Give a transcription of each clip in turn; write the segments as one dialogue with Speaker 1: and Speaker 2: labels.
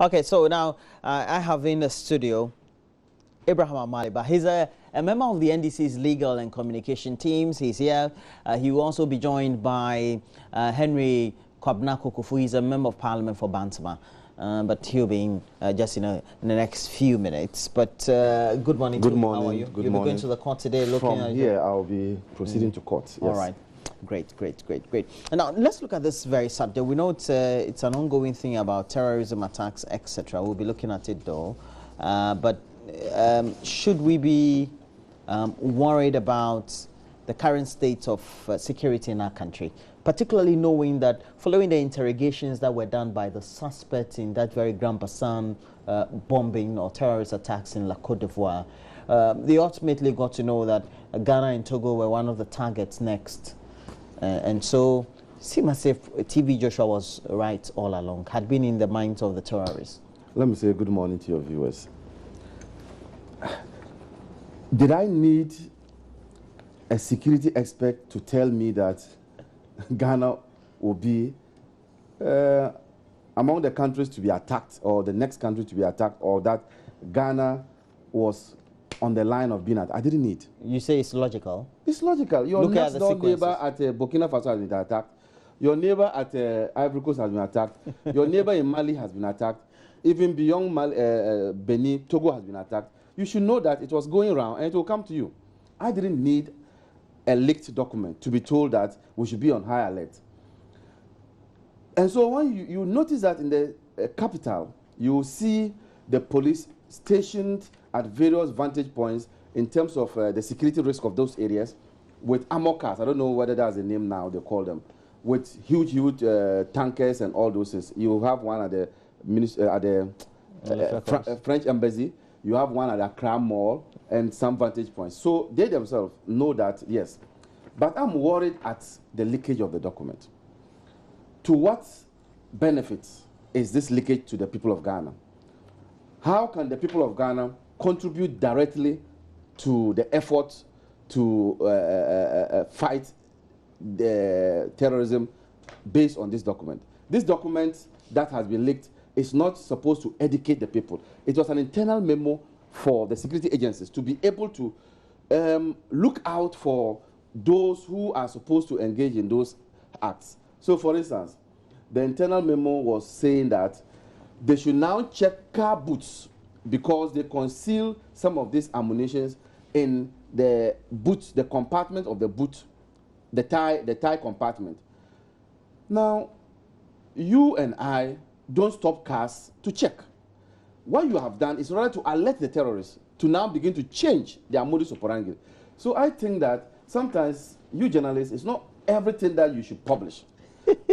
Speaker 1: Okay, so now I have in the studio Abraham Amaliba. He's a member of the NDC's legal and communication teams. He's here. He will also be joined by Henry Kwabena Kufu. He's a member of parliament for Bantama. But he'll be in just in the next few minutes. But good morning.
Speaker 2: Good morning.
Speaker 1: How are you?
Speaker 2: Good
Speaker 1: You'll
Speaker 2: morning.
Speaker 1: be going to the court today. Looking
Speaker 2: From
Speaker 1: at
Speaker 2: here, I'll be proceeding to court. Yes.
Speaker 1: All right. Great. And now let's look at this very subject. We know it's an ongoing thing about terrorism attacks, etc. We'll be looking at it though. But should we be worried about the current state of security in our country, particularly knowing that following the interrogations that were done by the suspect in that very Grand Bassam bombing or terrorist attacks in La Côte d'Ivoire, they ultimately got to know that Ghana and Togo were one of the targets next. And so it seemed as if TV Joshua was right all along, had been in the minds of the terrorists.
Speaker 2: Let me say good morning to your viewers. Did I need a security expert to tell me that Ghana will be among the countries to be attacked, or the next country to be attacked, or that Ghana was on the line of being attacked? I didn't need.
Speaker 1: You say it's logical?
Speaker 2: It's logical. Your next door neighbor at Burkina Faso has been attacked. Your neighbor at Ivory Coast has been attacked. Your neighbor in Mali has been attacked. Even beyond Mali, Benin, Togo has been attacked. You should know that it was going around and it will come to you. I didn't need a leaked document to be told that we should be on high alert. And so when you notice that in the capital, you see the police stationed at various vantage points in terms of the security risk of those areas with armor cars. I don't know whether that's the name now they call them, with huge tankers and all those things. You have one at the French embassy. You have one at Accra Mall and some vantage points. So they themselves know that, yes. But I'm worried at the leakage of the document. To what benefit is this leakage to the people of Ghana? How can the people of Ghana contribute directly to the effort to fight the terrorism based on this document? This document that has been leaked is not supposed to educate the people. It was an internal memo for the security agencies to be able to look out for those who are supposed to engage in those acts. So, for instance, the internal memo was saying that they should now check car boots because they conceal some of these ammunitions in the boot, the compartment of the boot, the tie compartment. Now, you and I don't stop cars to check. What you have done is in order to alert the terrorists to now begin to change their modus operandi. So I think that sometimes you journalists, it's not everything that you should publish.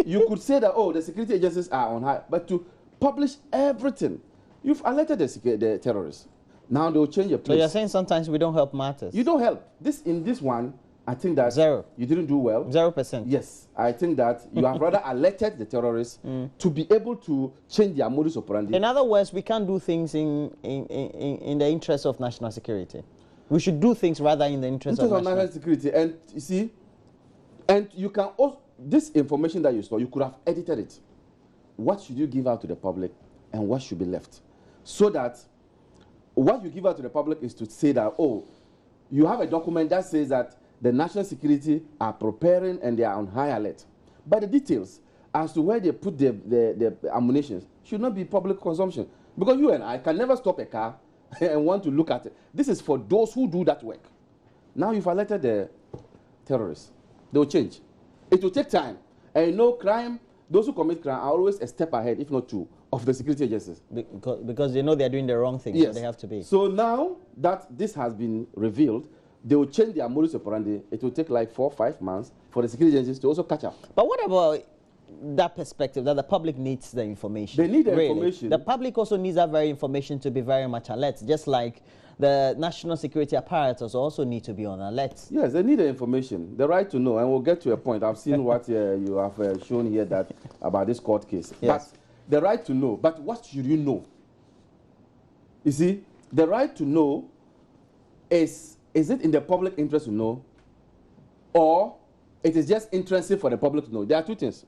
Speaker 2: You could say that, oh, the security agencies are on high, but to publish everything, you've alerted the terrorists. Now they will change your place.
Speaker 1: So you're saying sometimes we don't help matters?
Speaker 2: You don't help. In this one, I think that you didn't do well.
Speaker 1: 0%.
Speaker 2: Yes, I think that you have rather alerted the terrorists to be able to change their modus operandi.
Speaker 1: In other words, we can't do things in the interest of national security. We should do things rather in the interest of national
Speaker 2: security. And you see, and you can also, this information that you saw, you could have edited it. What should you give out to the public and what should be left? So that what you give out to the public is to say that, oh, you have a document that says that the national security are preparing and they are on high alert. But the details as to where they put the ammunition should not be public consumption. Because you and I can never stop a car and want to look at it. This is for those who do that work. Now you've alerted the terrorists. They will change. It will take time. And you know, crime, those who commit crime are always a step ahead, if not two, of the security agencies.
Speaker 1: Because they know they're doing the wrong thing, yes. So they have to be.
Speaker 2: So now that this has been revealed, they will change their modus operandi. It will take like 4 or 5 months for the security agencies to also catch up.
Speaker 1: But what about that perspective that the public needs the information?
Speaker 2: They need the information.
Speaker 1: The public also needs that very information to be very much alert, just like the national security apparatus also need to be on alert. Yes,
Speaker 2: they need the information, the right to know, and we'll get to a point. I've seen what you have shown here that about this court case. Yes. But the right to know, but what should you know? You see, the right to know is it in the public interest to know, or it is just interesting for the public to know? There are two things.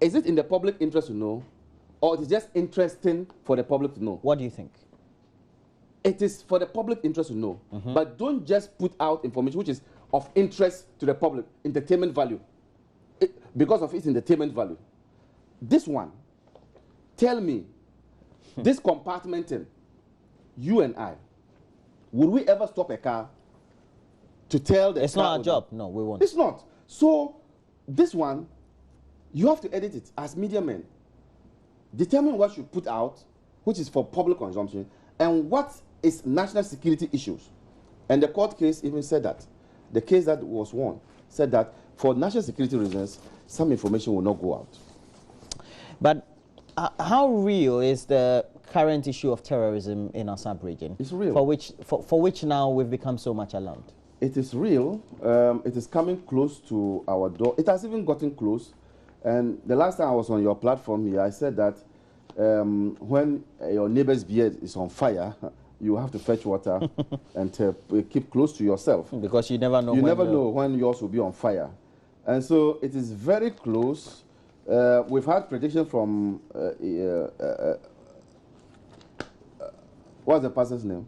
Speaker 2: Is it in the public interest to know, or it is just interesting for the public to know?
Speaker 1: What do you think?
Speaker 2: It is for the public interest to know, but don't just put out information which is of interest to the public, entertainment value, because of its entertainment value. This one, tell me, this compartmenting, you and I, would we ever stop a car to tell the
Speaker 1: It's not our job. No, we won't.
Speaker 2: It's not. So, this one, you have to edit it as media men. Determine what you put out, which is for public consumption, and what is national security issues. And the court case even said that. The case that was won said that for national security reasons, some information will not go out.
Speaker 1: But how real is the current issue of terrorism in our sub-region?
Speaker 2: It's real.
Speaker 1: For which now we've become so much alarmed?
Speaker 2: It is real. It is coming close to our door. It has even gotten close. And the last time I was on your platform here, I said that when your neighbor's beard is on fire, you have to fetch water and keep close to yourself.
Speaker 1: Because you never know.
Speaker 2: You never know when yours will be on fire. And so it is very close. We've had predictions from, what's the pastor's name?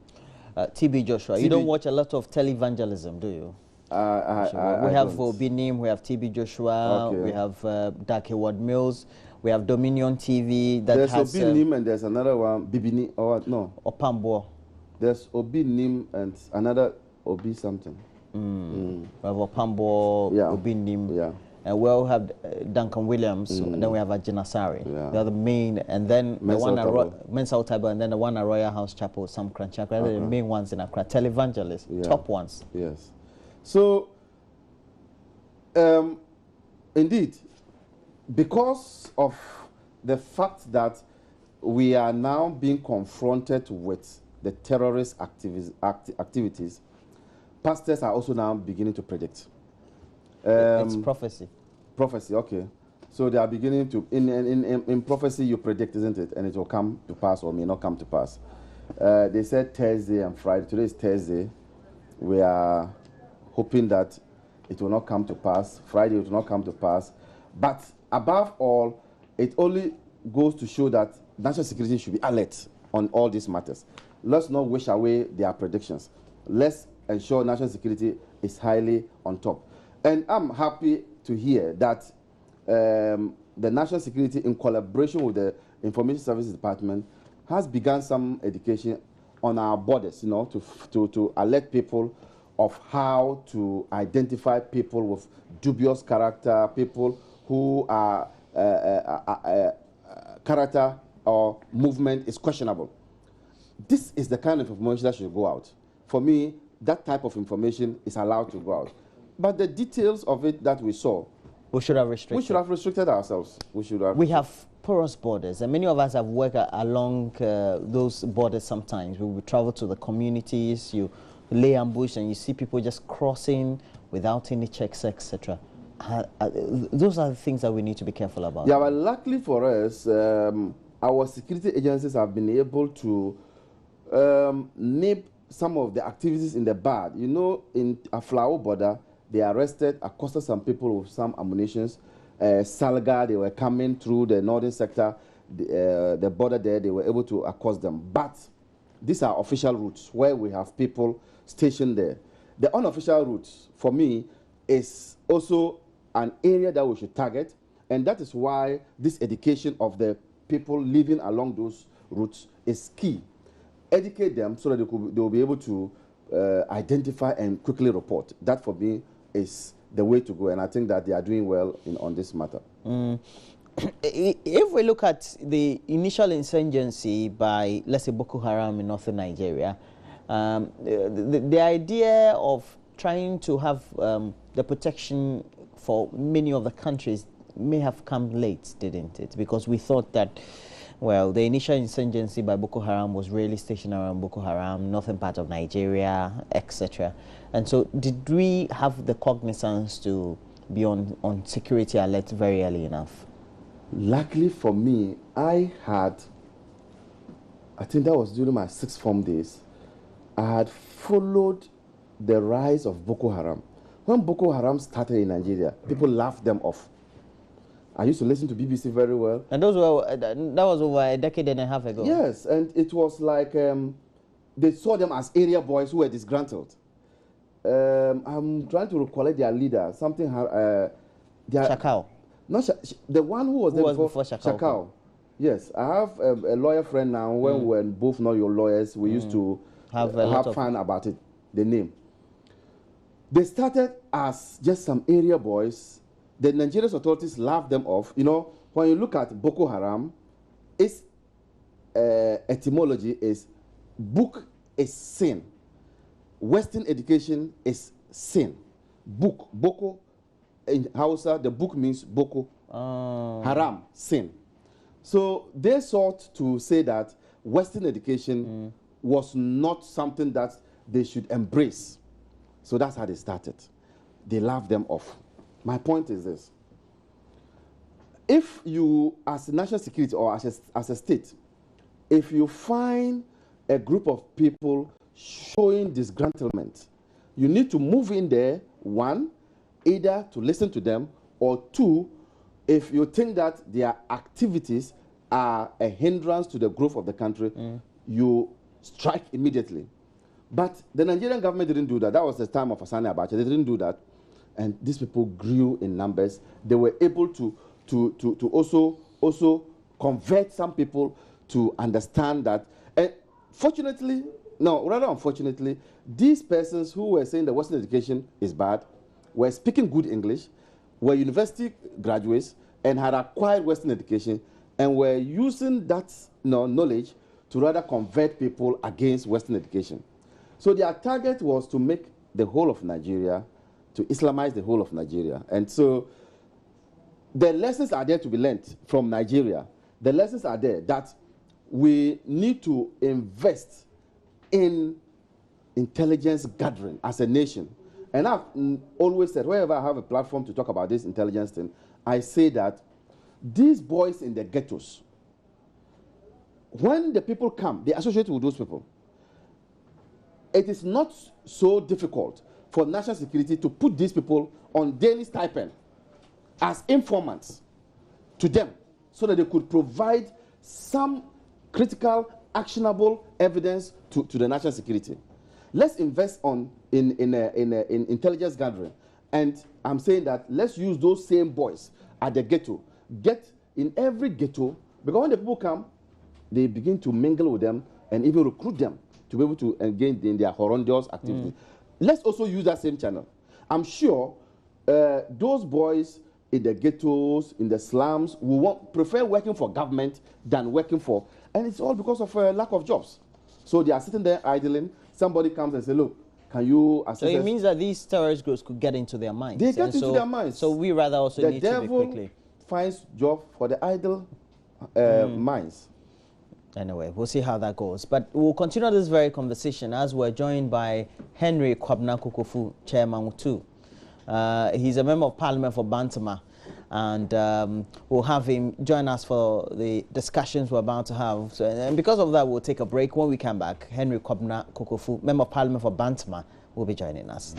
Speaker 1: TB Joshua. You don't watch a lot of televangelism, do you? We have Obi Nim, we have TB Joshua, we have Dark Hayward Mills, we have Dominion TV.
Speaker 2: There's Obi Nim and there's another one, Bibini, or no?
Speaker 1: Opambo.
Speaker 2: There's Obi Nim and another Obi something.
Speaker 1: We have Opambo, Obi Nim.
Speaker 2: Yeah.
Speaker 1: And we'll have Duncan Williams, and then we have Ajina Sari. They're the main, and then the one at Mensa Otabo, and then the one at Royal House Chapel, some Cranchak, they're the main ones in Accra, televangelists, top ones.
Speaker 2: Yes. So, indeed, because of the fact that we are now being confronted with the terrorist activities, pastors are also now beginning to predict.
Speaker 1: It's prophecy.
Speaker 2: Prophecy, okay. So they are beginning to, in prophecy you predict, isn't it? And it will come to pass or may not come to pass. They said Thursday and Friday. Today is Thursday. We are hoping that it will not come to pass. Friday it will not come to pass. But above all, it only goes to show that national security should be alert on all these matters. Let's not wish away their predictions. Let's ensure national security is highly on top. And I'm happy to hear that the national security, in collaboration with the Information Services Department, has begun some education on our borders, you know, to alert people of how to identify people with dubious character, people who are character or movement is questionable. This is the kind of information that should go out. For me, that type of information is allowed to go out. But the details of it that we saw,
Speaker 1: we should have restricted.
Speaker 2: We should have restricted ourselves. We
Speaker 1: have porous borders, and many of us have worked along those borders sometimes. We will travel to the communities, you lay ambush, and you see people just crossing without any checks, etc. Those are the things that we need to be careful about.
Speaker 2: Yeah, but luckily for us, our security agencies have been able to nip some of the activities in the bud. You know, in a flower border, they arrested, accosted some people with some ammunition. Salga, they were coming through the northern sector, the border there, they were able to accost them. But these are official routes where we have people stationed there. The unofficial routes, for me, is also an area that we should target, and that is why this education of the people living along those routes is key. Educate them so that they will be able to identify and quickly report. That, for me, is the way to go, and I think that they are doing well on this matter.
Speaker 1: If we look at the initial insurgency by, let's say, Boko Haram in northern Nigeria, the idea of trying to have the protection for many of the countries may have come late, didn't it? Because we thought that, well, the initial insurgency by Boko Haram was really stationed around Boko Haram, northern part of Nigeria, etc. And so did we have the cognizance to be on security alert very early enough?
Speaker 2: Luckily for me, I think that was during my sixth form days, I had followed the rise of Boko Haram. When Boko Haram started in Nigeria, people laughed them off. I used to listen to BBC very well.
Speaker 1: And those were that was over a decade and a half ago.
Speaker 2: Yes, and it was like they saw them as area boys who were disgruntled. I'm trying to recollect their leader. Something.
Speaker 1: Shakao.
Speaker 2: Not the one who was there before Shakao. Yes, I have a lawyer friend now. When we were both not your lawyers, we used to have fun about it. The name. They started as just some area boys. The Nigerian authorities laughed them off. You know, when you look at Boko Haram, its etymology is book is sin. Western education is sin. Book, Boko, in Hausa, the book means Boko. Haram, sin. So they sought to say that Western education was not something that they should embrace. So that's how they started. They laughed them off. My point is this. If you, as national security or as a state, if you find a group of people showing disgruntlement, you need to move in there, one, either to listen to them, or two, if you think that their activities are a hindrance to the growth of the country, you strike immediately. But the Nigerian government didn't do that. That was the time of Asani Abacha. They didn't do that. And these people grew in numbers. They were able to also convert some people to understand that. And fortunately, no, rather unfortunately, these persons who were saying that Western education is bad were speaking good English, were university graduates, and had acquired Western education, and were using that knowledge to rather convert people against Western education. So their target was to make the whole of Nigeria, to Islamize the whole of Nigeria. And so the lessons are there to be learned from Nigeria. The lessons are there that we need to invest in intelligence gathering as a nation. And I've always said, wherever I have a platform to talk about this intelligence thing, I say that these boys in the ghettos, when the people come, they associate with those people. It is not so difficult for national security to put these people on daily stipend as informants to them so that they could provide some critical, actionable evidence to the national security. Let's invest in intelligence gathering. And I'm saying that let's use those same boys at the ghetto. Get in every ghetto, because when the people come, they begin to mingle with them and even recruit them to be able to engage in their horrendous activity. Let's also use that same channel. I'm sure those boys in the ghettos, in the slums, will prefer working for government than working for, and it's all because of lack of jobs. So they are sitting there idling. Somebody comes and says, look, can you assist us?
Speaker 1: So it means that these terrorist groups could get into their minds.
Speaker 2: They get into their minds.
Speaker 1: So we rather also need to be quickly.
Speaker 2: The devil finds job for the idle minds.
Speaker 1: Anyway, we'll see how that goes. But we'll continue this very conversation as we're joined by Henry Kwabena Kokofu, Chairman too. He's a member of Parliament for Bantama, and we'll have him join us for the discussions we're about to have. So, and because of that, we'll take a break. When we come back, Henry Kwabena Kokofu, member of Parliament for Bantama, will be joining us.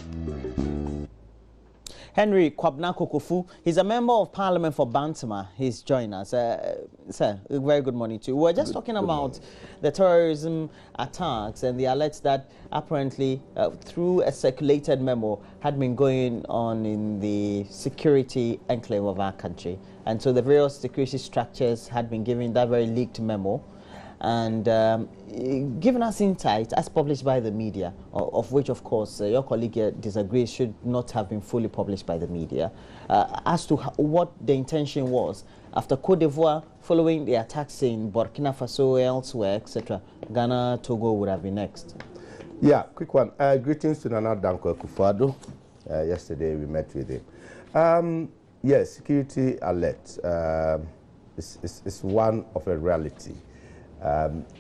Speaker 1: Henry Kwabena Kokofu, he's a member of Parliament for Bantama. He's joining us. Sir, a very good morning to you. We're just talking about the terrorism attacks and the alerts that apparently, through a circulated memo, had been going on in the security enclave of our country. And so the various security structures had been given that very leaked memo and given us insight as published by the media, of which, of course, your colleague here disagrees should not have been fully published by the media, as to what the intention was. After Côte d'Ivoire, following the attacks in Burkina Faso, elsewhere, etc., Ghana, Togo would have been next.
Speaker 3: Yeah, quick one. Greetings to Nana Danko Akufo-Addo. Yesterday we met with him. Yes, security alert is one of a reality.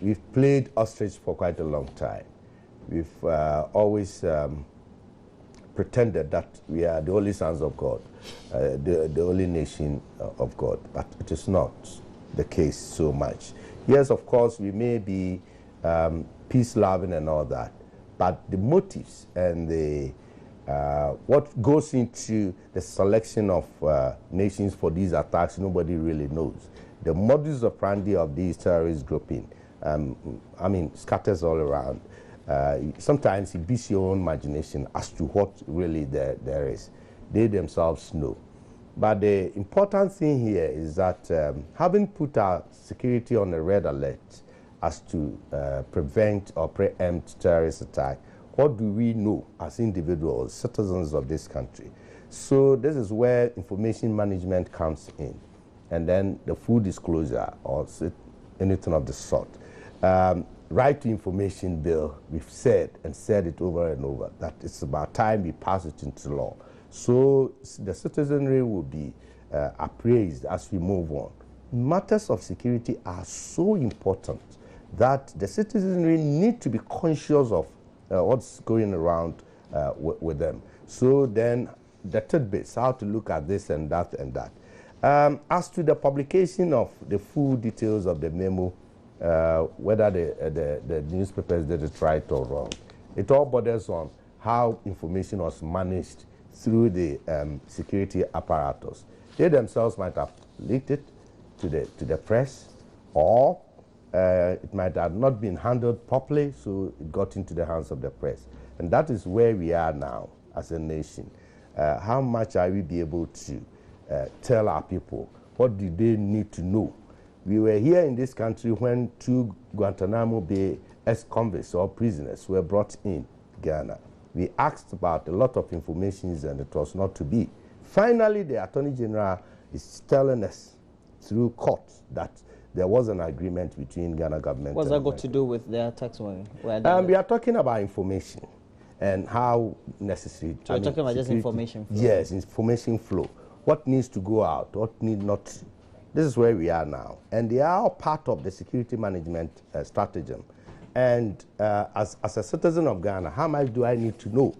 Speaker 3: We've played ostrich for quite a long time. We've always pretended that we are the only sons of God, the only nation of God, but it is not the case so much. Yes, of course, we may be peace-loving and all that, but the motives and the What goes into the selection of nations for these attacks, nobody really knows. The modus operandi of these terrorist grouping, I mean, scatters all around. Sometimes it beats your own imagination as to what really there is. They themselves know. But the important thing here is that having put our security on a red alert as to prevent or preempt terrorist attack, what do we know as individuals, citizens of this country? So this is where information management comes in, and then the full disclosure or anything of the sort. Right to information bill, we've said it over and over, that it's about time we pass it into law. So the citizenry will be appraised as we move on. Matters of security are so important that the citizenry need to be conscious of what's going around with them. So then the tidbits, how to look at this and that and that. As to the publication of the full details of the memo, whether the newspapers did it right or wrong, it all borders on how information was managed through the security apparatus. They themselves might have leaked it to the press, or it might have not been handled properly, so it got into the hands of the press. And that is where we are now as a nation. How much are we be able to tell our people? What do they need to know? We were here in this country when 2 Guantanamo Bay ex-convicts or prisoners were brought in Ghana. We asked about a lot of information and it was not to be. Finally, the Attorney General is telling us through court that there was an agreement between Ghana government.
Speaker 1: What's that got to do with the attacks?
Speaker 3: We are talking about information and how necessary.
Speaker 1: So we're talking about just information flow.
Speaker 3: Yes, information flow. What needs to go out, what need not. This is where we are now. And they are all part of the security management stratagem. And as a citizen of Ghana, how much do I need to know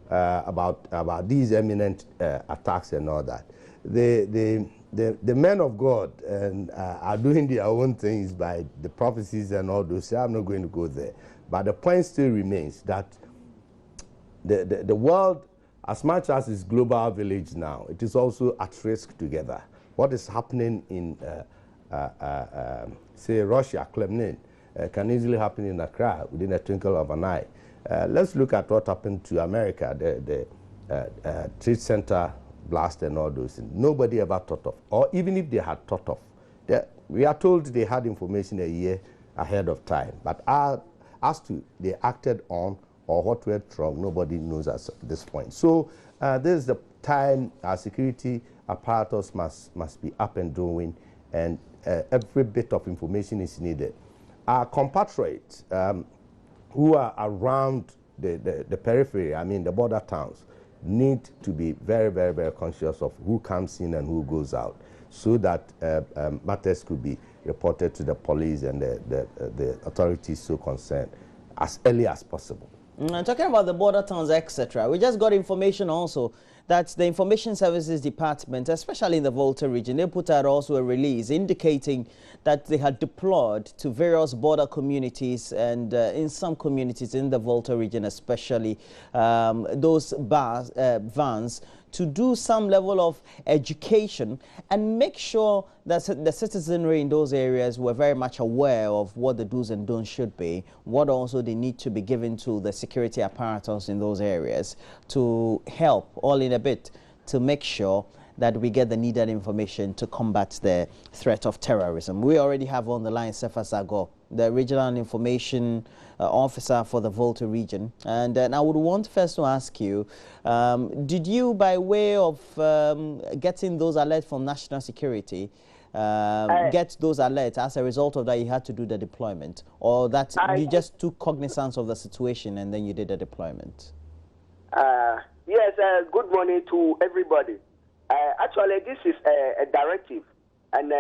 Speaker 3: about these imminent attacks and all that? The men of God are doing their own things by the prophecies and all those. I'm not going to go there. But the point still remains that the world, as much as it's global village now, it is also at risk together. What is happening in, say, Russia, Kremlin, can easily happen in Accra within a twinkle of an eye. Let's look at what happened to America, the Trade Center blast and all those things. Nobody ever thought of, or even if they had thought of, we are told they had information a year ahead of time. But as to they acted on or what went wrong, nobody knows at this point. So this is the time our security apparatus must be up and doing, and every bit of information is needed. Our compatriots who are around the periphery, I mean the border towns, need to be very, very, very conscious of who comes in and who goes out, so that matters could be reported to the police and the authorities so concerned as early as possible.
Speaker 1: Talking about the border towns, etc., we just got information also that the Information Services Department, especially in the Volta region, they put out also a release indicating that they had deployed to various border communities and in some communities in the Volta region, especially those vans, to do some level of education and make sure that the citizenry in those areas were very much aware of what the do's and don'ts should be, what also they need to be given to the security apparatus in those areas to help all in a bit to make sure that we get the needed information to combat the threat of terrorism. We already have on the line Sefa Sago, the Regional Information Officer for the Volta region. And I would want first to ask you, did you, by way of getting those alerts from National Security, get those alerts as a result of that you had to do the deployment, or that you just took cognizance of the situation and then you did the deployment?
Speaker 4: Yes, good morning to everybody. Actually, this is a directive, and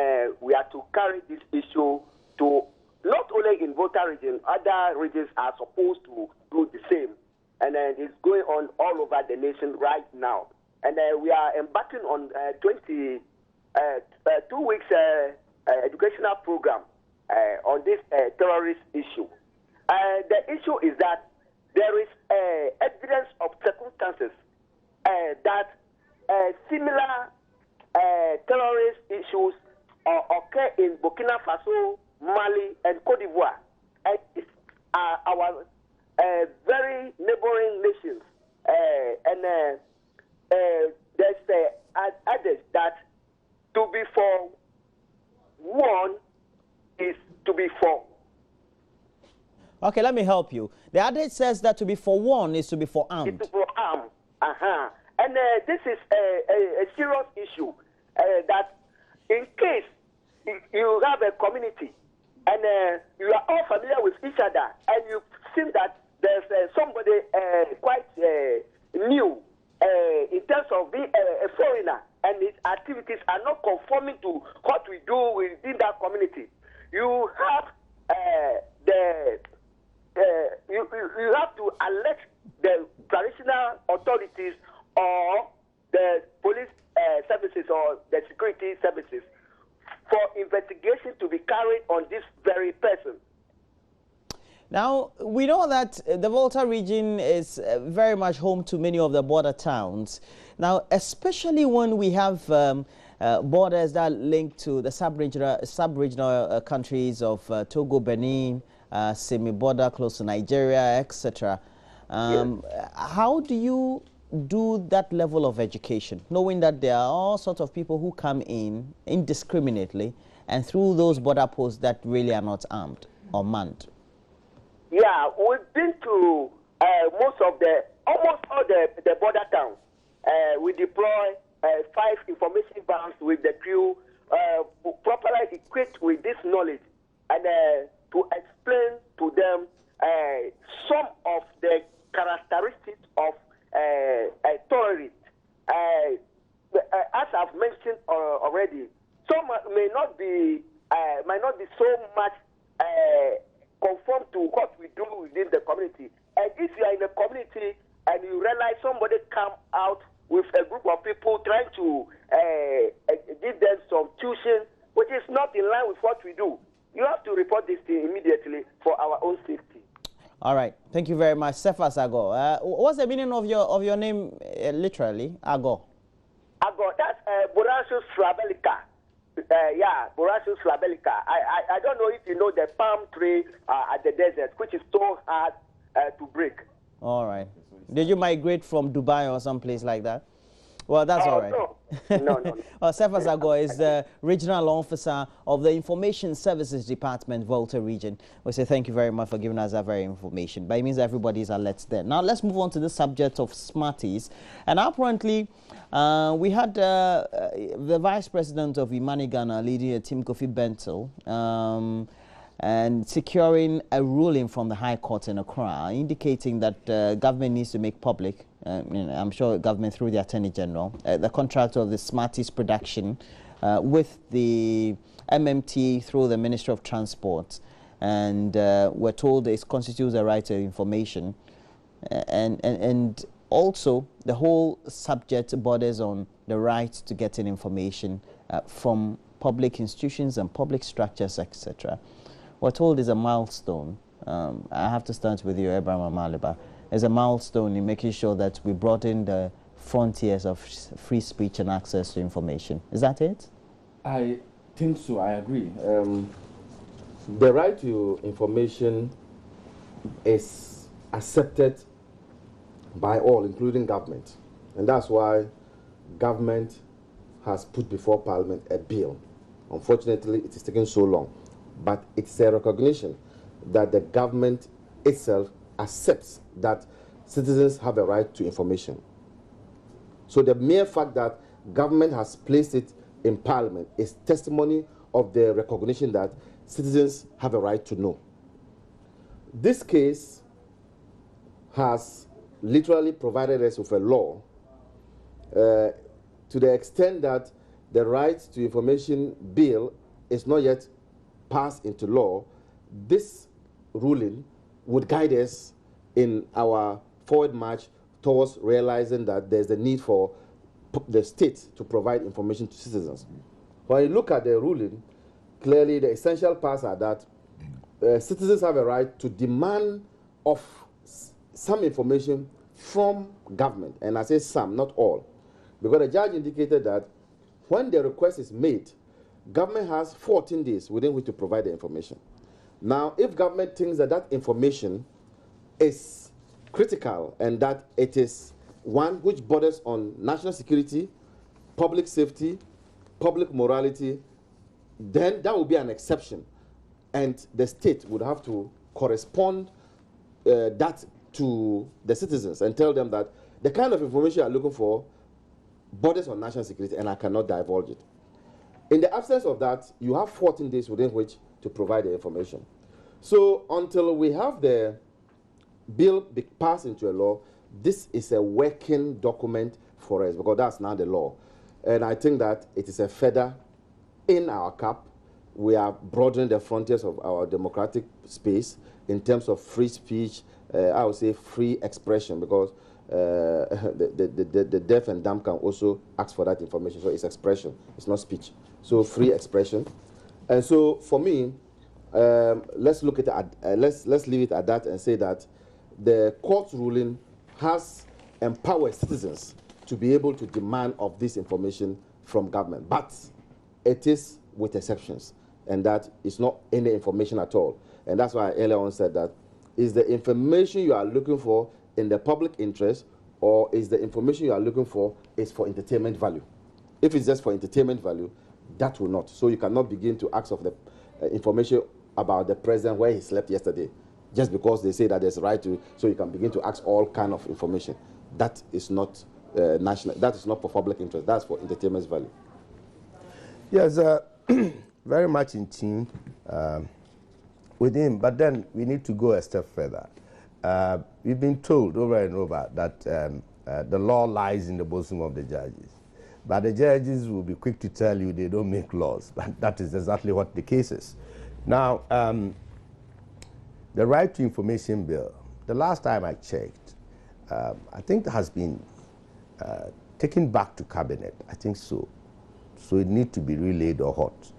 Speaker 4: we are to carry this issue to not only in Volta region, other regions are supposed to do the same, and it's going on all over the nation right now. And we are embarking on 2 weeks educational program on this terrorist issue. The issue is that there is evidence of circumstances that similar terrorist issues occur in Burkina Faso, Mali, and Cote d'Ivoire. And these are our very neighboring nations. And there's adage that to be for one is to be for.
Speaker 1: Okay, let me help you. The adage says that to be for one is to be for armed.
Speaker 4: It's for armed. And this is a serious issue that in case you have a community and you are all familiar with each other and you think that there's somebody quite new in terms of being a foreigner and his activities are not conforming to what we do within that community, you have you have to alert the traditional authorities or the police services or the security services for investigation to be carried on this very person.
Speaker 1: Now, we know that the Volta region is very much home to many of the border towns. Now, especially when we have borders that link to the sub-regional countries of Togo, Benin, semi-border close to Nigeria, etc. How do you do that level of education, knowing that there are all sorts of people who come in indiscriminately and through those border posts that really are not armed or manned?
Speaker 4: Yeah, we've been to almost all the border towns. We deploy 5 information vans with the crew, properly equipped with this knowledge, and to explain to them some of the characteristics of terrorists. As I've mentioned already, some may not be so much conform to what we do within the community. And if you are in a community and you realize somebody come out with a group of people trying to give them some tuition, which is not in line with what we do, you have to report this thing immediately for our own safety.
Speaker 1: All right. Thank you very much. Cephas Ago. What's the meaning of your name, literally? Ago.
Speaker 4: Ago, that's Borassus flabellica. Yeah, Borassus flabellica. I don't know if you know the palm tree at the desert, which is so hard to break.
Speaker 1: All right. Did you migrate from Dubai or someplace like that? Well, that's all right.
Speaker 4: No.
Speaker 1: Cephas Ago is the Regional Officer of the Information Services Department, Volta Region. We say thank you very much for giving us that very information. But it means everybody's alert there. Now, let's move on to the subject of Smarties. And apparently, we had the Vice President of Imani Ghana leading a team, Kofi Bentil, and securing a ruling from the High Court in Accra, indicating that government needs to make public, I'm sure government through the Attorney General, the contract of the Smarties production with the MMT through the Ministry of Transport. And we're told it constitutes a right to information. And also, the whole subject borders on the right to getting information from public institutions and public structures, etc. We're told is a milestone. I have to start with you, Abraham Amaliba. It's a milestone in making sure that we brought in the frontiers of free speech and access to information. Is that it?
Speaker 2: I think so. I agree. The right to information is accepted by all, including government. And that's why government has put before Parliament a bill. Unfortunately, it is taking so long. But it's a recognition that the government itself accepts that citizens have a right to information. So the mere fact that government has placed it in Parliament is testimony of the recognition that citizens have a right to know. This case has literally provided us with a law to the extent that the right to information bill is not yet passed into law. This ruling would guide us in our forward march towards realizing that there's a need for the state to provide information to citizens. When you look at the ruling, clearly the essential parts are that citizens have a right to demand of some information from government, and I say some, not all, because the judge indicated that when the request is made, government has 14 days within which to provide the information. Now, if government thinks that that information is critical and that it is one which borders on national security, public safety, public morality, then that would be an exception. And the state would have to correspond that to the citizens and tell them that the kind of information you are looking for borders on national security and I cannot divulge it. In the absence of that, you have 14 days within which to provide the information. So until we have the bill be passed into a law, this is a working document for us because that's now the law. And I think that it is a feather in our cap. We are broadening the frontiers of our democratic space in terms of free speech, I would say free expression, because the deaf and dumb can also ask for that information. So it's expression, it's not speech. So free expression. And so for me, let's look at let's leave it at that and say that the court's ruling has empowered citizens to be able to demand of this information from government, but it is with exceptions, and that is not any information at all. And that's why I earlier on said that is the information you are looking for in the public interest, or is the information you are looking for is for entertainment value? If it's just for entertainment value, that will not. So you cannot begin to ask of the information about the president where he slept yesterday, just because they say that there's a right to, so you can begin to ask all kind of information. That is not national, that is not for public interest, that's for entertainment value.
Speaker 3: Yes, very much in tune with him, but then we need to go a step further. We've been told over and over that the law lies in the bosom of the judges, but the judges will be quick to tell you they don't make laws, but that is exactly what the case is. Now, the Right to Information Bill, the last time I checked, I think it has been taken back to cabinet, I think so. So it needs to be relayed or hot.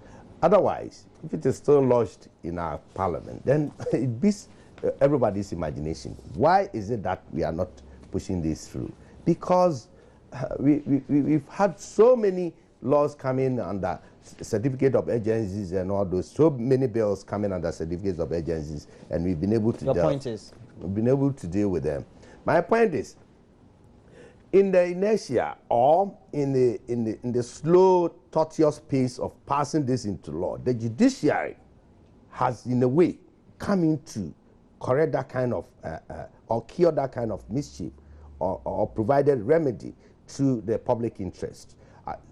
Speaker 3: Otherwise, if it is still lodged in our parliament, then it beats everybody's imagination. Why is it that we are not pushing this through? Because we've had so many laws coming under certificate of agencies and all those, so many bills coming under certificates of agencies, and we've been able to we've been able to deal with them. My point is, in the inertia or in the slow, tortuous pace of passing this into law, the judiciary has, in a way, come in to correct that kind of, or cure that kind of mischief, or provided remedy to the public interest,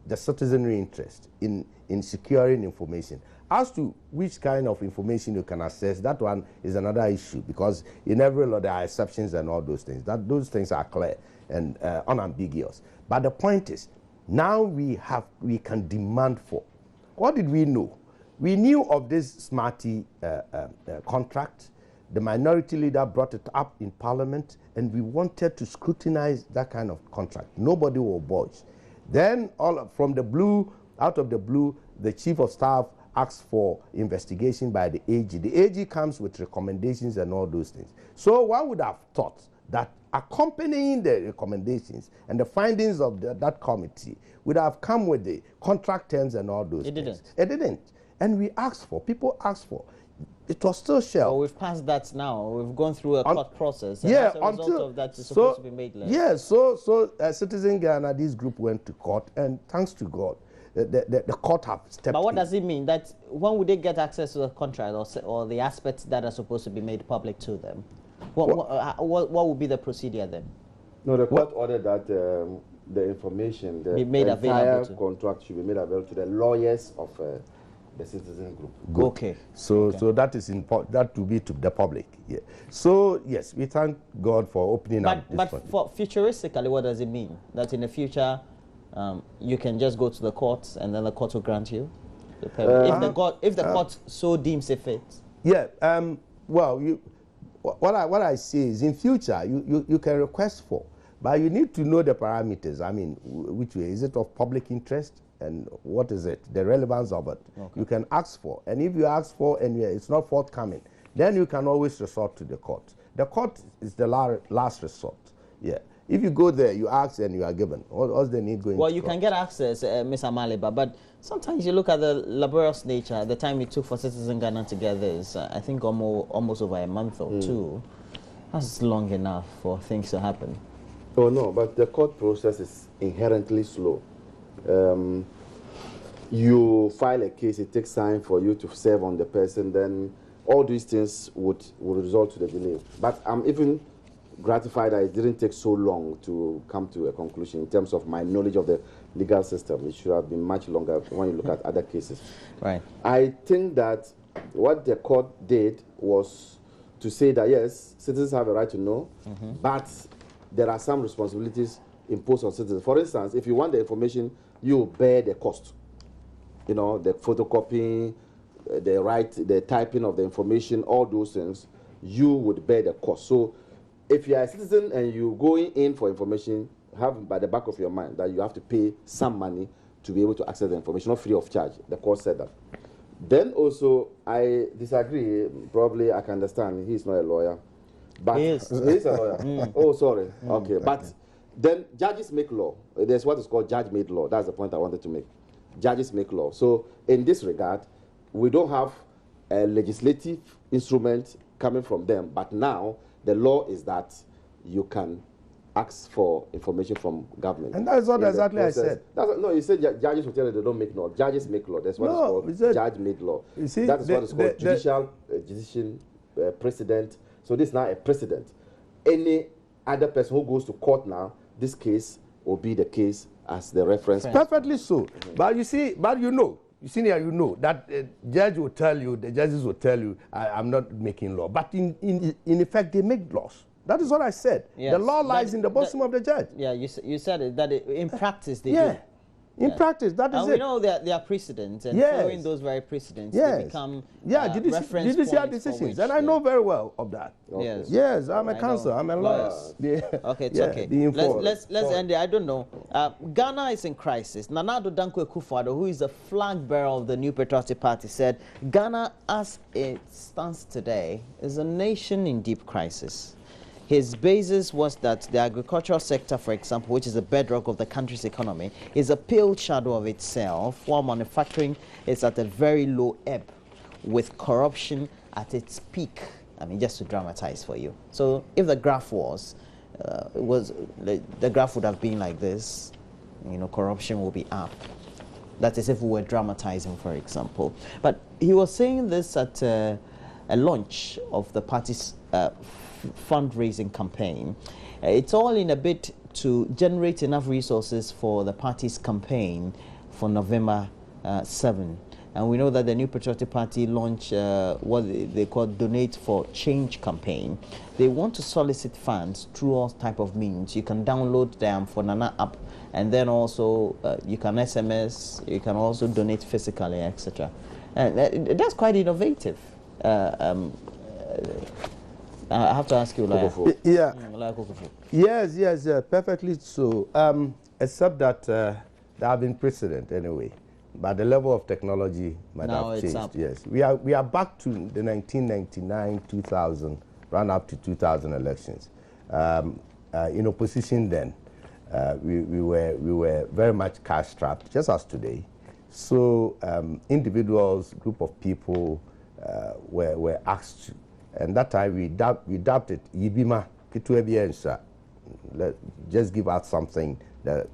Speaker 3: the citizenry interest in securing information. As to which kind of information you can access, that one is another issue, because in every law there are exceptions and all those things. Those things are clear and unambiguous. But the point is, now we can demand for. What did we know? We knew of this Smarty contract. The minority leader brought it up in Parliament, and we wanted to scrutinize that kind of contract. Nobody will budge. Then, out of the blue, the Chief of Staff asks for investigation by the AG. The AG comes with recommendations and all those things. So one would have thought that accompanying the recommendations and the findings of that committee would have come with the contract terms and all those things. It didn't. And we asked for, people asked for. It was still shelved.
Speaker 1: Well, we've passed that now. We've gone through a court process. And as a result of that, it's supposed to be made less.
Speaker 3: Yeah, so Citizen Ghana, this group went to court, and thanks to God, the court have stepped in.
Speaker 1: But what does it mean? That when would they get access to the contract or the aspects that are supposed to be made public to them? What would be the procedure then?
Speaker 2: No, the court ordered that the information, the entire contract should be made available to the lawyers of the citizen group.
Speaker 3: Good. Okay. So that is important. That will be to the public. Yeah. So yes, we thank God for opening up this.
Speaker 1: But for futuristically, what does it mean? That in the future, you can just go to the courts and then the court will grant you the permit. If the court so deems it fit.
Speaker 3: Yeah. Well, what I say is, in future you can request for, but you need to know the parameters. I mean, which way is it of public interest? And what is it, the relevance of it? Okay. You can ask for, and if you ask for and it's not forthcoming, then you can always resort to the court. The court is the last resort. Yeah. If you go there, you ask and you are given. What's the need going?
Speaker 1: Well, you can get access, Mr. Maliba, but sometimes you look at the laborious nature. The time it took for Citizen Ghana to get this, I think almost over a month or two. That's long enough for things to happen.
Speaker 2: Oh no, but the court process is inherently slow. You file a case, it takes time for you to serve on the person, then all these things would result to the delay. But I'm even gratified that it didn't take so long to come to a conclusion in terms of my knowledge of the legal system. It should have been much longer when you look at other cases.
Speaker 1: Right.
Speaker 2: I think that what the court did was to say that yes, citizens have a right to know, but there are some responsibilities imposed on citizens. For instance, if you want the information, you bear the cost. You know, the photocopying, the typing of the information, all those things, you would bear the cost. So if you are a citizen and you're going in for information, have by the back of your mind that you have to pay some money to be able to access the information, not free of charge. The court said that. Then also, I disagree. Probably I can understand. He's not a lawyer. But
Speaker 1: He's
Speaker 2: a lawyer. Oh, sorry. Okay. But then judges make law. There's what is called judge-made law. That's the point I wanted to make. Judges make law. So in this regard, we don't have a legislative instrument coming from them. But now the law is that you can ask for information from government.
Speaker 3: And that's what exactly I said.
Speaker 2: No, you said judges will tell you they don't make law. Judges make law. That's what it's called judge-made law.
Speaker 3: You see,
Speaker 2: that is what is called judicial precedent. So this is now a precedent. Any other person who goes to court now, this case will be the case as the reference.
Speaker 3: Perfectly so. But you see, you know that judge will tell you, the judges will tell you, I'm not making law. But in effect, they make laws. That is what I said. Yes. The law lies in the bosom of the judge.
Speaker 1: Yeah, you said it, that in practice they do.
Speaker 3: In practice, that is
Speaker 1: and
Speaker 3: it.
Speaker 1: We know there are precedents, and following those very precedents, they become reference
Speaker 3: judicial decisions. And I know very well of that.
Speaker 1: Okay.
Speaker 3: Yes, I'm a counsel, I'm a lawyer.
Speaker 1: Okay, it's okay. Let's end it. I don't know. Ghana is in crisis. Nana Addo Dankwa Akufo-Addo, who is the flag bearer of the New Patriotic Party, said Ghana, as it stands today, is a nation in deep crisis. His basis was that the agricultural sector, for example, which is the bedrock of the country's economy, is a pale shadow of itself, while manufacturing is at a very low ebb, with corruption at its peak. I mean, just to dramatize for you. So if the graph the graph would have been like this, you know, corruption will be up. That is if we were dramatizing, for example. But he was saying this at a launch of the party's fundraising campaign. It's all in a bid to generate enough resources for the party's campaign for November 7. And we know that the New Patriotic Party launched what they call Donate for Change campaign. They want to solicit funds through all type of means. You can download them for Nana app, and then also you can SMS, you can also donate physically, etc. And that's quite innovative. I have to ask you,
Speaker 3: Yes, perfectly so. Except that there have been precedent anyway, but the level of technology might have changed. Yes, we are back to the 1999, 2000, run up to 2000 elections. In opposition then, we were very much cash strapped, just as today. So individuals, group of people were asked to. And that time we dubbed it Yibima Kituebiensa. Just give out something that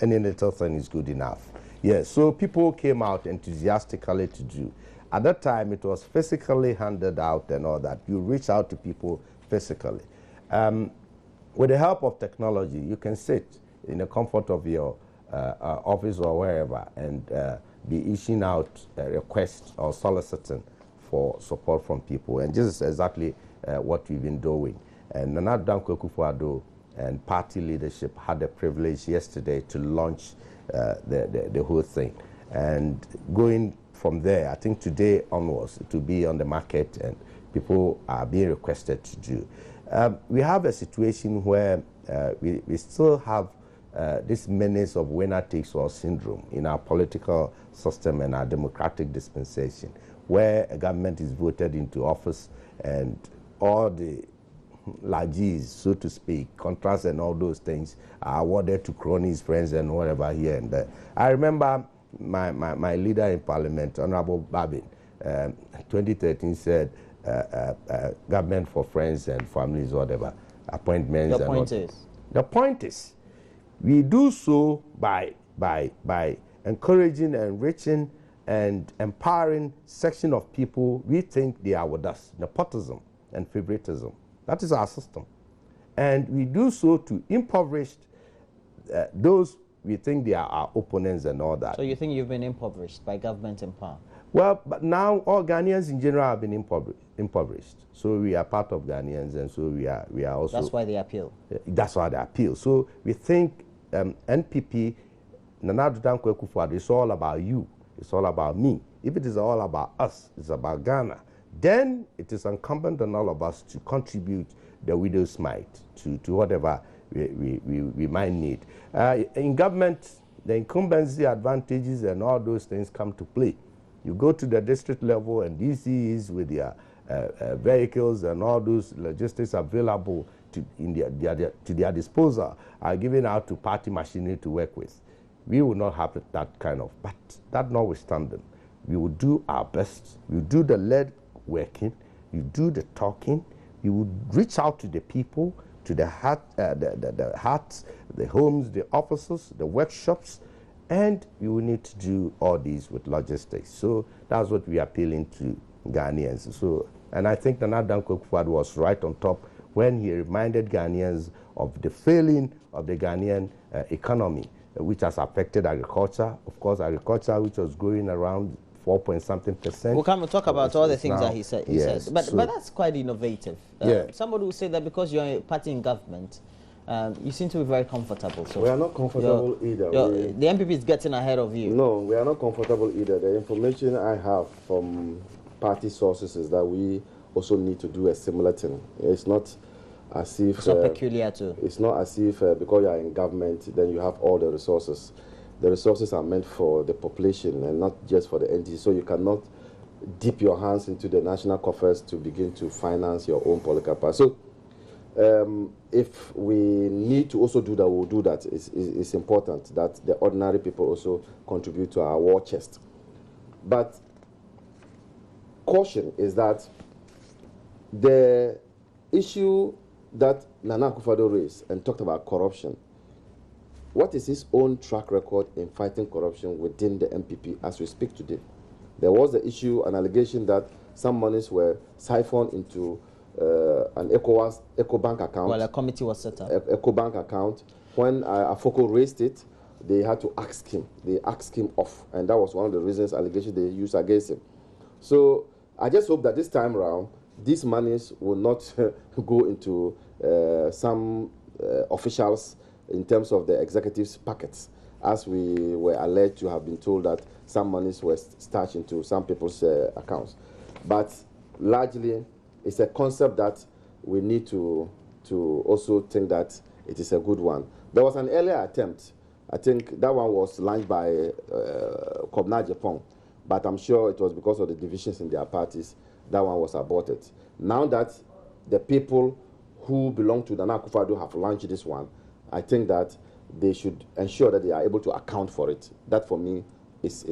Speaker 3: any little thing is good enough. Yes, so people came out enthusiastically to do. At that time it was physically handed out and all that. You reach out to people physically. With the help of technology, you can sit in the comfort of your office or wherever and be issuing out requests or soliciting for support from people, and this is exactly what we've been doing. And Nana Addo Dankwa Akufo-Addo and party leadership had the privilege yesterday to launch the whole thing. And going from there, I think today onwards, it will be on the market and people are being requested to do. We have a situation where we still have this menace of winner takes all syndrome in our political system and our democratic dispensation, where a government is voted into office and all the largesse, so to speak, contracts and all those things are awarded to cronies, friends, and whatever here and there. I remember my leader in Parliament, Honorable Babin, 2013 said government for friends and families, whatever, appointments.
Speaker 1: The point is?
Speaker 3: The point is, we do so by encouraging, enriching, and empowering section of people we think they are with us, nepotism and favoritism. That is our system. And we do so to impoverish those we think they are our opponents and all that.
Speaker 1: So you think you've been impoverished by government in power?
Speaker 3: Well, but now all Ghanaians in general have been impoverished. So we are part of Ghanaians, and so we are also...
Speaker 1: That's why they appeal.
Speaker 3: That's why they appeal. So we think NPP, Nana Addo Dankwa Akufo-Addo, it's all about you. It's all about me. If it is all about us, it's about Ghana, then it is incumbent on all of us to contribute the widow's mite to whatever we might need. In government, the incumbency advantages and all those things come to play. You go to the district level and DCs with their vehicles and all those logistics available to their disposal are given out to party machinery to work with. We will not have that kind of, but that notwithstanding, we will do our best. We will do the lead working, we will do the talking, we will reach out to the people, to the huts, the homes, the offices, the workshops, and we will need to do all these with logistics. So that's what we are appealing to Ghanaians. So, and I think Nana Addo Dankwa Akufo-Addo was right on top when he reminded Ghanaians of the failing of the Ghanaian economy, which has affected agriculture. Of course, agriculture, which was growing around 4-point-something%.
Speaker 1: We'll come and talk about all the things
Speaker 3: now,
Speaker 1: that he said.
Speaker 3: yes,
Speaker 1: But
Speaker 3: so,
Speaker 1: that's quite innovative.
Speaker 3: Yeah.
Speaker 1: Somebody will say that because you're a party in government, you seem to be very comfortable. So
Speaker 2: we are not comfortable either.
Speaker 1: The MPP is getting ahead of you.
Speaker 2: No, we are not comfortable either. The information I have from party sources is that we also need to do a similar thing. It's not as if...
Speaker 1: It's not peculiar too.
Speaker 2: It's not as if because you are in government, then you have all the resources. The resources are meant for the population and not just for the NDC. So you cannot dip your hands into the national coffers to begin to finance your own political party. So if we need to also do that, we'll do that. It's important that the ordinary people also contribute to our war chest. But caution is that the issue that Nana Akufo-Addo raised and talked about corruption, what is his own track record in fighting corruption within the MPP as we speak today? There was the issue, an allegation that some monies were siphoned into an EcoBank account.
Speaker 1: Well, a committee was set up.
Speaker 2: EcoBank account. When Afoko raised it, they had to ask him. They asked him off, and that was one of the reasons, allegations they used against him. So I just hope that this time around, these monies will not go into some officials in terms of the executives' packets, as we were alleged to have been told that some monies were stashed into some people's accounts. But largely, it's a concept that we need to also think that it is a good one. There was an earlier attempt. I think that one was launched by Kobna Japan, but I'm sure it was because of the divisions in their parties that one was aborted. Now that the people who belong to Nana Akufo-Addo have launched this one, I think that they should ensure that they are able to account for it. That, for me, is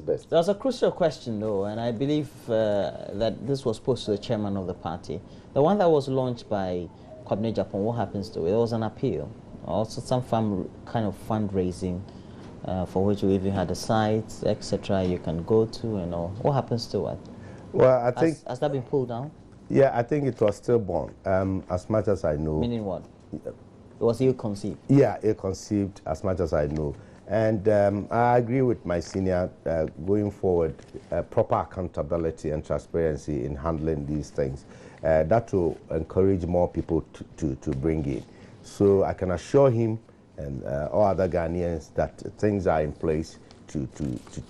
Speaker 2: best.
Speaker 1: There's a crucial question, though, and I believe that this was posed to the chairman of the party. The one that was launched by Kobna Japan, what happens to it? It was an appeal. Also, some kind of fundraising for which we even had a site, etc. you can go to and all. What happens to it?
Speaker 3: Well, I think...
Speaker 1: Has that been pulled down?
Speaker 3: Yeah, I think it was stillborn, as much as I know.
Speaker 1: Meaning what? It was ill-conceived?
Speaker 3: Yeah, ill-conceived, as much as I know. And I agree with my senior, going forward, proper accountability and transparency in handling these things. That will encourage more people to bring in. So I can assure him and all other Ghanaians that things are in place to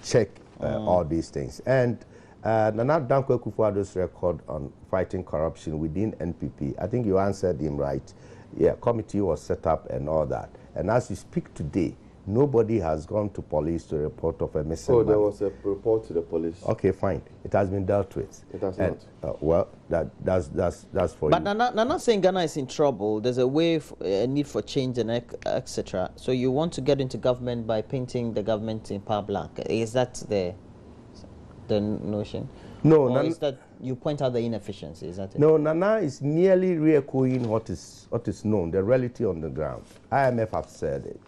Speaker 3: check all these things. And Nana Addo Dankwa Akufo-Addo's record on fighting corruption within NPP, I think you answered him right. Yeah, committee was set up and all that. And as we speak today, Nobody has gone to police to report of a missing man.
Speaker 2: There was a report to the police.
Speaker 3: Okay, fine. It has been dealt with.
Speaker 2: It has not.
Speaker 3: Well, that's for
Speaker 1: but
Speaker 3: you.
Speaker 1: But I'm not saying Ghana is in trouble. There's a way, a need for change and etc. So you want to get into government by painting the government in power black. Is that the notion?
Speaker 3: No,
Speaker 1: or is that you point out the inefficiency? Is that it?
Speaker 3: No, Nana is merely re-echoing what is known, the reality on the ground. IMF have said it.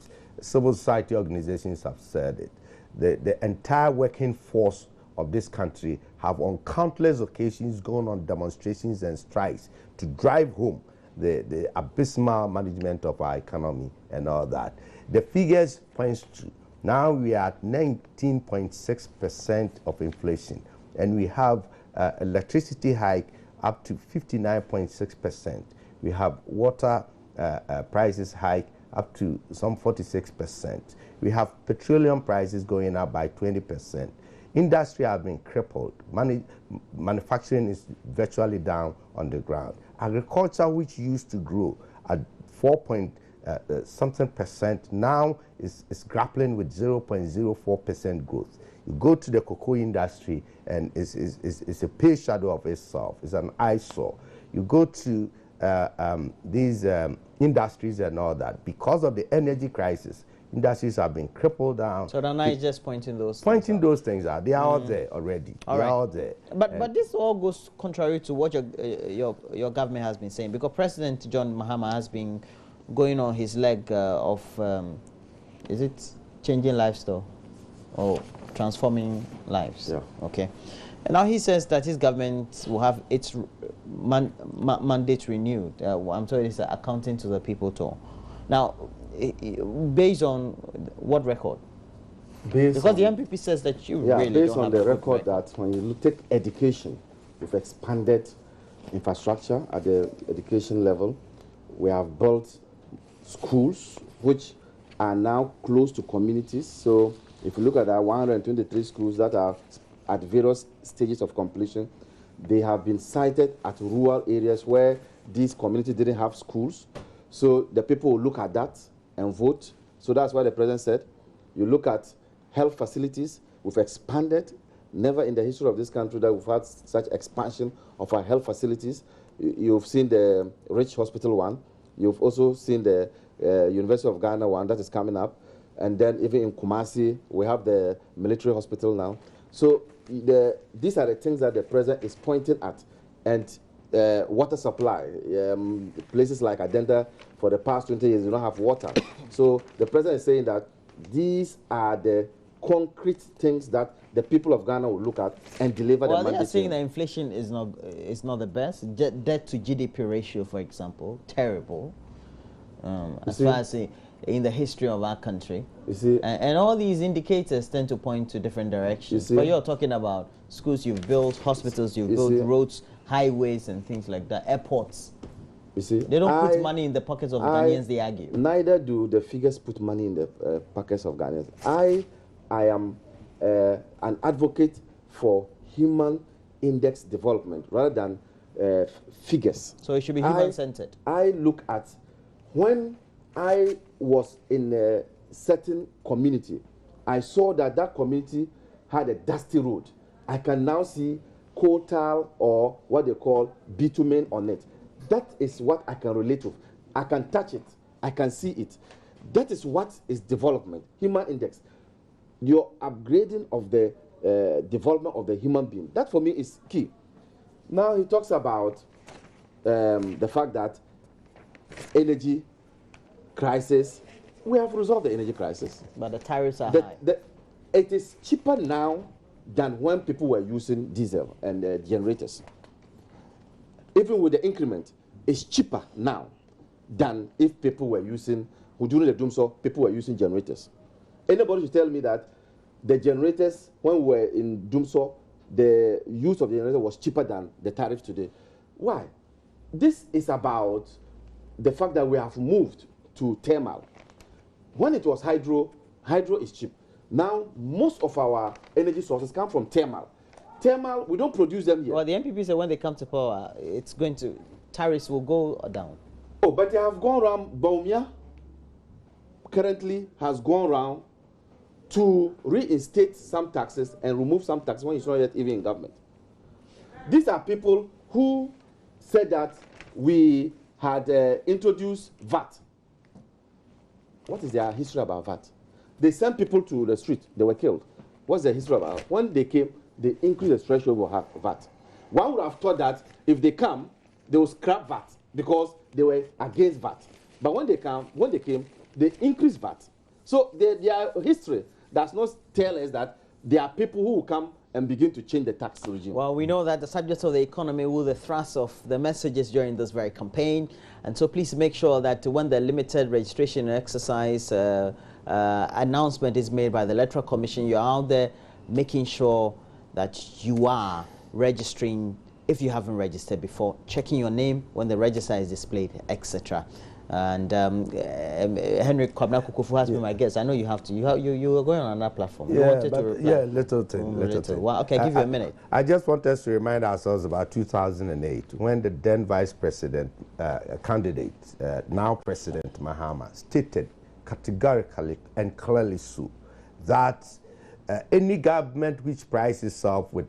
Speaker 3: Civil society organizations have said it. The entire working force of this country have on countless occasions gone on demonstrations and strikes to drive home the abysmal management of our economy and all that. The figures point to, now we are at 19.6% of inflation, and we have electricity hike up to 59.6%. We have water prices hike up to some 46%. We have petroleum prices going up by 20%. Industry have been crippled. Manufacturing is virtually down on the ground. Agriculture, which used to grow at 4.something% now is grappling with 0.04% growth. You go to the cocoa industry and it's a pale shadow of itself. It's an eyesore. You go to these industries and all that. Because of the energy crisis, industries have been crippled down.
Speaker 1: So Nana is just pointing those
Speaker 3: things out. They are out there already. They are out there.
Speaker 1: But this all goes contrary to what your government has been saying, because President John Mahama has been going on his leg of is it changing lifestyle or transforming lives?
Speaker 2: Yeah.
Speaker 1: Okay. And now he says that his government will have its mandate renewed. I'm sorry, it's accounting to the people tour. Now, based on what record? Because the MPP says that you really
Speaker 2: based
Speaker 1: don't
Speaker 2: on
Speaker 1: have
Speaker 2: the record that when you take education, we've expanded infrastructure at the education level. We have built schools which are now close to communities. So if you look at our 123 schools that are at various stages of completion, they have been sited at rural areas where these communities didn't have schools. So the people will look at that and vote. So that's why the president said, you look at health facilities, we've expanded. Never in the history of this country that we've had such expansion of our health facilities. You've seen the Rich Hospital one. You've also seen the University of Ghana one that is coming up. And then even in Kumasi, we have the military hospital now. So these are the things that the president is pointing at. And water supply, places like Adenda, for the past 20 years, you don't have water. So the president is saying that these are the concrete things that the people of Ghana will look at and deliver the mandate.
Speaker 1: Well, they are saying that inflation is not the best. Debt to GDP ratio, for example, terrible. As far as in the history of our country.
Speaker 2: You see,
Speaker 1: and all these indicators tend to point to different directions. But you're talking about schools you've built, hospitals you've built, roads, highways and things like that, airports.
Speaker 2: You see,
Speaker 1: they don't put money in the pockets of Ghanaians, they argue.
Speaker 2: Neither do the figures put money in the pockets of Ghanaians. I am an advocate for human index development rather than figures.
Speaker 1: So it should be human-centered.
Speaker 2: I look at when I was in a certain community, I saw that that community had a dusty road. I can now see coal tar or what they call bitumen on it. That is what I can relate to. I can touch it. I can see it. That is what is development, human index. Your upgrading of the development of the human being. That for me is key. Now he talks about the fact that energy crisis, we have resolved the energy crisis.
Speaker 1: But the tariffs are high.
Speaker 2: It is cheaper now than when people were using diesel and generators. Even with the increment, it's cheaper now than if people were using, during the Dumso, people were using generators. Anybody should tell me that the generators, when we were in Dumso, the use of the generator was cheaper than the tariff today. Why? This is about the fact that we have moved to thermal. When it was hydro is cheap. Now, most of our energy sources come from thermal. Thermal, we don't produce them here.
Speaker 1: Well, the MPP said when they come to power, tariffs will go down.
Speaker 2: Oh, but they have gone around Baumia, currently has gone around to reinstate some taxes and remove some taxes when it's not yet even in government. These are people who said that we had introduced VAT. What is their history about VAT? They sent people to the street, they were killed. What's their history about? When they came, they increased the threshold of VAT. One would have thought that if they come, they will scrap VAT because they were against VAT. But when they came, they increased VAT. So their history does not tell us that there are people who will come and begin to change the tax regime.
Speaker 1: Well, we know that the subject of the economy will the thrust of the messages during this very campaign. And so please make sure that when the limited registration exercise announcement is made by the Electoral Commission, you're out there making sure that you are registering if you haven't registered before, checking your name when the register is displayed, etc. And Henry Kwabna-Kukufu has been my guest. I know you have to. You were going on another platform.
Speaker 3: Yeah,
Speaker 1: you wanted to reply.
Speaker 3: Little thing.
Speaker 1: Well, okay, I'll give you a minute.
Speaker 3: I just want us to remind ourselves about 2008 when the then vice president candidate, now President Mahama, stated categorically and clearly so that any government which prides itself with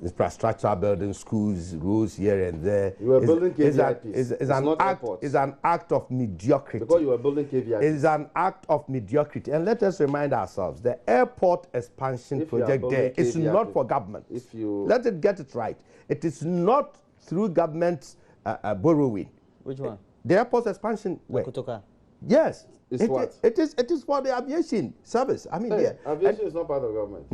Speaker 3: infrastructure, building schools, roads here and there.
Speaker 2: You were building KVIPs.
Speaker 3: Is an act of mediocrity.
Speaker 2: Because you were building KVIPs.
Speaker 3: It is an act of mediocrity. And let us remind ourselves, the airport expansion project there is not for government. Let it get it right. It is not through government borrowing.
Speaker 1: Which one?
Speaker 3: The airport expansion.
Speaker 1: Kutoka.
Speaker 3: Yes.
Speaker 2: It's what?
Speaker 3: It is for the aviation service. I mean,
Speaker 2: aviation is not part of government.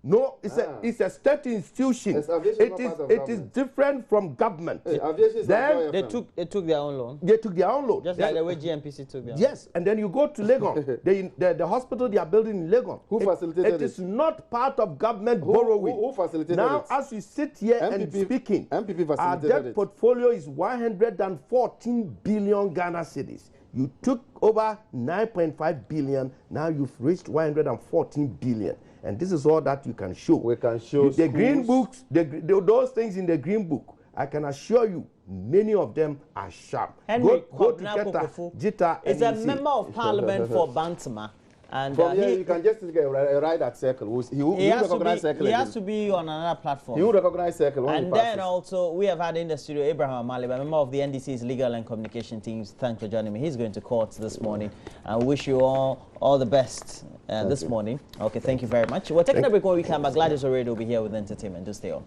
Speaker 3: No, it's a state institution. It is different from government.
Speaker 2: Aviation is
Speaker 1: then they took their own loan.
Speaker 3: They took their own loan.
Speaker 1: Just like the way GNPC took their own.
Speaker 3: Yes, and then you go to Legon. the hospital they are building in Legon.
Speaker 2: Who facilitated it?
Speaker 3: It is not part of government borrowing.
Speaker 2: Who facilitated
Speaker 3: now,
Speaker 2: it?
Speaker 3: Now, as we sit here and speaking,
Speaker 2: MPP
Speaker 3: our debt portfolio is 114 billion Ghana cedis. You took over 9.5 billion. Now you've reached 114 billion. And this is all that you can show.
Speaker 2: We can show
Speaker 3: the green books, those things in the green book, I can assure you, many of them are sharp.
Speaker 1: Henry
Speaker 3: go to Jita
Speaker 1: is a member of parliament for Bantama. And
Speaker 2: from here, you can just ride at Circle. He will recognize Circle.
Speaker 1: He has to be on another platform.
Speaker 2: He will recognize Circle.
Speaker 1: And then also, we have had in the studio Abraham Amali, a member of the NDC's legal and communication teams. Thanks for joining me. He's going to court this morning. I wish you all the best this morning. Okay, thank you very much. We're taking a break when we come back. Gladys already will be here with entertainment. Just stay on.